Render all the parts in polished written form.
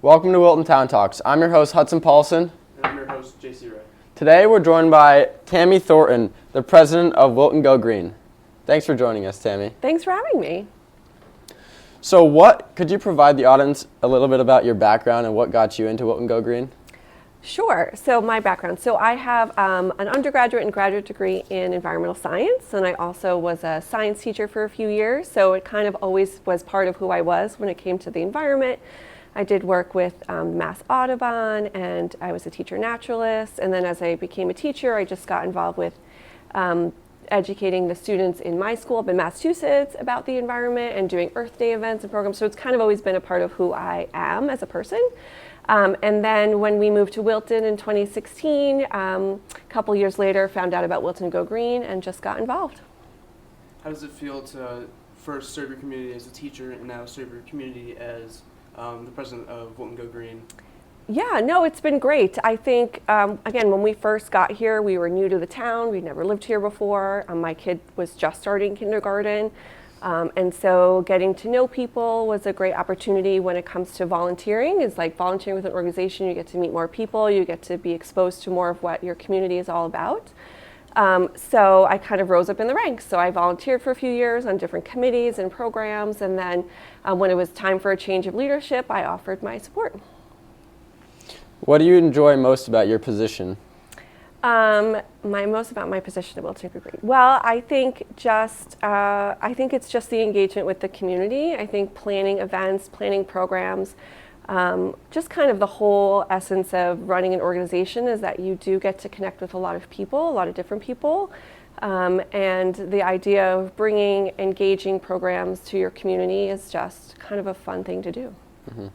Welcome to Wilton Town Talks. I'm your host, Hudson Paulson. And I'm your host, JC Ray. Today we're joined by Tammy Thornton, the president of Wilton Go Green. Thanks for joining us, Tammy. Thanks for having me. So could you provide the audience a little bit about your background and what got you into Wilton Go Green? Sure. So my background. So I have an undergraduate and graduate degree in environmental science, and I also was a science teacher for a few years. So it kind of always was part of who I was when it came to the environment. I did work with Mass Audubon, and I was a teacher naturalist. And then as I became a teacher, I just got involved with educating the students in my school up in Massachusetts about the environment and doing Earth Day events and programs. So it's kind of always been a part of who I am as a person. And then when we moved to Wilton in 2016, a couple years later, found out about Wilton Go Green and just got involved. How does it feel to first serve your community as a teacher and now serve your community as the president of Wilton Go Green? Yeah, no, it's been great. I think, again, when we first got here, we were new to the town. We'd never lived here before. My kid was just starting kindergarten. And so getting to know people was a great opportunity when it comes to volunteering. It's like volunteering with an organization, you get to meet more people, you get to be exposed to more of what your community is all about. So I kind of rose up in the ranks. So I volunteered for a few years on different committees and programs, and then when it was time for a change of leadership, I offered my support. What do you enjoy most about your position? Most about my position at Wilton Go Green. Well, I think it's just the engagement with the community. I think planning events, planning programs, just kind of the whole essence of running an organization is that you do get to connect with a lot of people, a lot of different people, and the idea of bringing engaging programs to your community is just kind of a fun thing to do. Mm-hmm.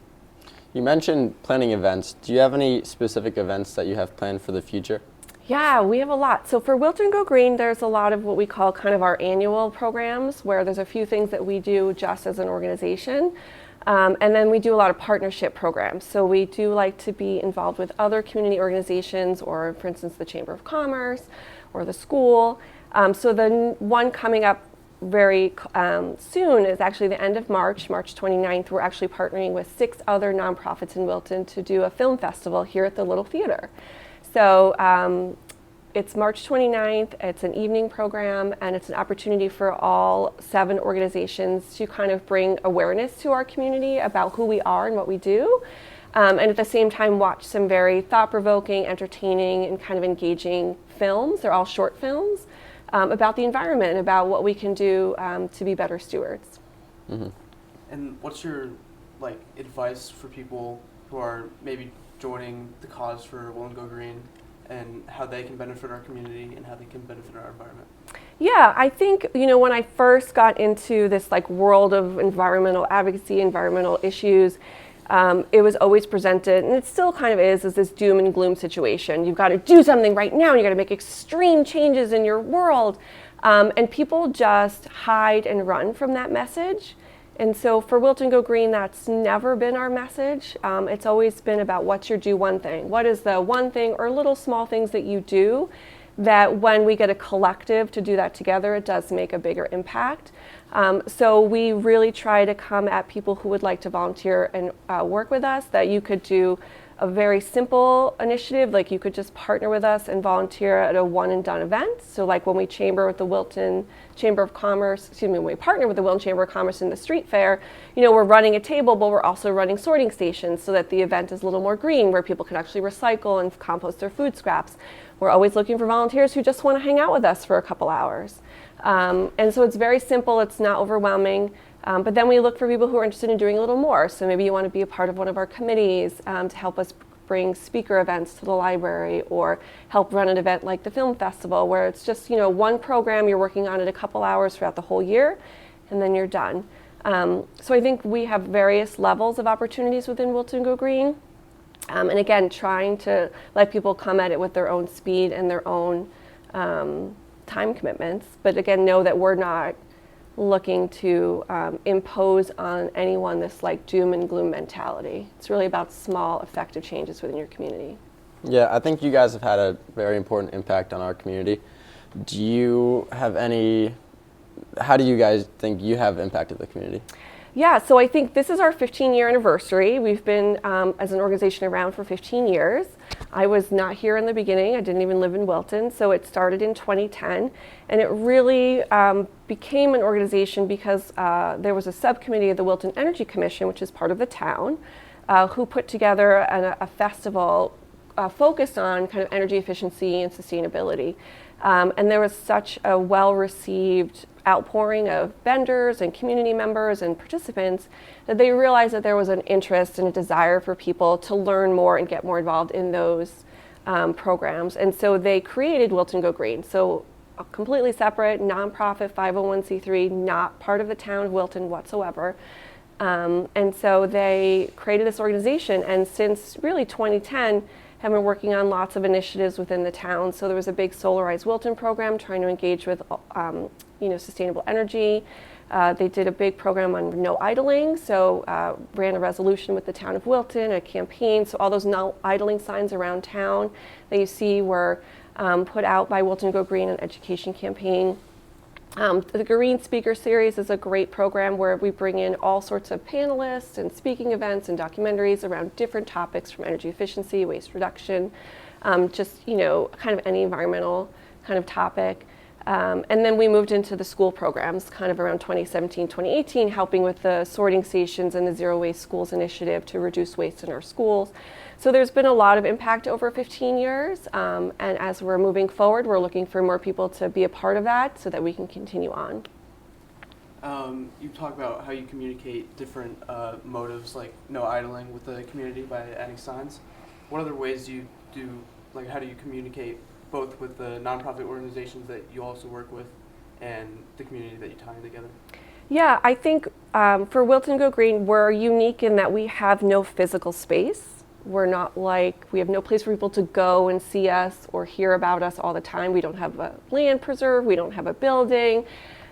You mentioned planning events. Do you have any specific events that you have planned for the future? Yeah, we have a lot. So for Wilton Go Green, there's a lot of what we call kind of our annual programs where there's a few things that we do just as an organization. And then we do a lot of partnership programs. So we do like to be involved with other community organizations or, for instance, the Chamber of Commerce or the school. So the one coming up very soon is actually the end of March 29th. We're actually partnering with 6 other nonprofits in Wilton to do a film festival here at the Little Theater. So it's March 29th, it's an evening program, and it's an opportunity for all 7 organizations to kind of bring awareness to our community about who we are and what we do, and at the same time watch some very thought-provoking, entertaining, and kind of engaging films. They're all short films about the environment, about what we can do to be better stewards. Mm-hmm. And what's your advice for people who are maybe joining the cause for Wilton Go Green and how they can benefit our community and how they can benefit our environment? Yeah, I think, when I first got into this world of environmental advocacy, environmental issues, it was always presented, and it still kind of is, as this doom and gloom situation. You've got to do something right now, and you've got to make extreme changes in your world. And people just hide and run from that message. And so for Wilton Go Green, that's never been our message. It's always been about what's your do one thing. What is the one thing or little small things that you do that when we get a collective to do that together, it does make a bigger impact. So we really try to come at people who would like to volunteer and work with us, that you could do a very simple initiative, like you could just partner with us and volunteer at a one and done event. So like when we partner with the Wilton Chamber of Commerce in the street fair, we're running a table, but we're also running sorting stations so that the event is a little more green, where people can actually recycle and compost their food scraps. We're always looking for volunteers who just want to hang out with us for a couple hours. And so it's very simple, it's not overwhelming. But then we look for people who are interested in doing a little more. So maybe you want to be a part of one of our committees to help us bring speaker events to the library, or help run an event like the film festival, where it's just one program you're working on it a couple hours throughout the whole year, and then you're done. So I think we have various levels of opportunities within Wilton Go Green. And again, trying to let people come at it with their own speed and their own time commitments. But again, know that we're not looking to impose on anyone this doom and gloom mentality. It's really about small, effective changes within your community. Yeah, I think you guys have had a very important impact on our community. How do you guys think you have impacted the community? Yeah, so I think this is our 15-year anniversary. We've been, as an organization, around for 15 years. I was not here in the beginning. I didn't even live in Wilton, so it started in 2010. And it really became an organization because there was a subcommittee of the Wilton Energy Commission, which is part of the town, who put together a festival focused on kind of energy efficiency and sustainability. And there was such a well-received outpouring of vendors and community members and participants that they realized that there was an interest and a desire for people to learn more and get more involved in those programs. And so they created Wilton Go Green. So a completely separate, nonprofit 501c3, not part of the town of Wilton whatsoever. And so they created this organization, and since really 2010, have been working on lots of initiatives within the town. So there was a big Solarize Wilton program trying to engage with sustainable energy. They did a big program on no idling, so ran a resolution with the town of Wilton, a campaign. So all those no idling signs around town that you see were put out by Wilton Go Green, an education campaign. The Green Speaker Series is a great program where we bring in all sorts of panelists and speaking events and documentaries around different topics from energy efficiency, waste reduction, just kind of any environmental kind of topic. And then we moved into the school programs kind of around 2017, 2018, helping with the sorting stations and the Zero Waste Schools initiative to reduce waste in our schools. So there's been a lot of impact over 15 years, and as we're moving forward, we're looking for more people to be a part of that so that we can continue on. You talk about how you communicate different motives, like no idling with the community by adding signs. What other ways do you do, like how do you communicate both with the nonprofit organizations that you also work with and the community that you tie together? Yeah, I think for Wilton Go Green, we're unique in that we have no physical space. We're not like, we have no place for people to go and see us or hear about us all the time. We don't have a land preserve, we don't have a building.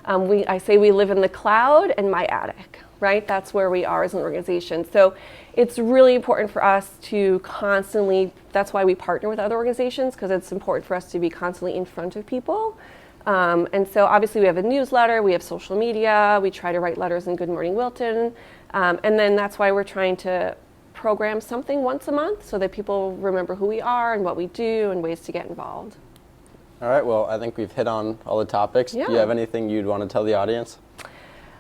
I say we live in the cloud and my attic, right? That's where we are as an organization. So it's really important for us to constantly, that's why we partner with other organizations, because it's important for us to be constantly in front of people. And so obviously we have a newsletter, we have social media, we try to write letters in Good Morning Wilton. And then that's why we're trying to program something once a month so that people remember who we are and what we do and ways to get involved. All right, well, I think we've hit on all the topics. Yeah. Do you have anything you'd want to tell the audience?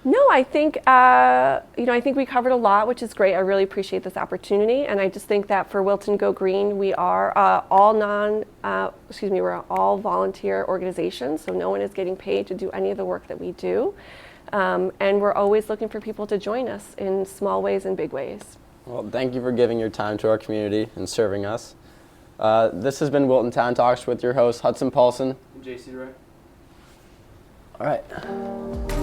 No, I think I think we covered a lot, which is great. I really appreciate this opportunity, and I just think that for Wilton Go Green, we are we're all volunteer organizations, so no one is getting paid to do any of the work that we do, and we're always looking for people to join us in small ways and big ways. Well, thank you for giving your time to our community and serving us. This has been Wilton Town Talks with your host, Hudson Paulson. And JC Ray. All right.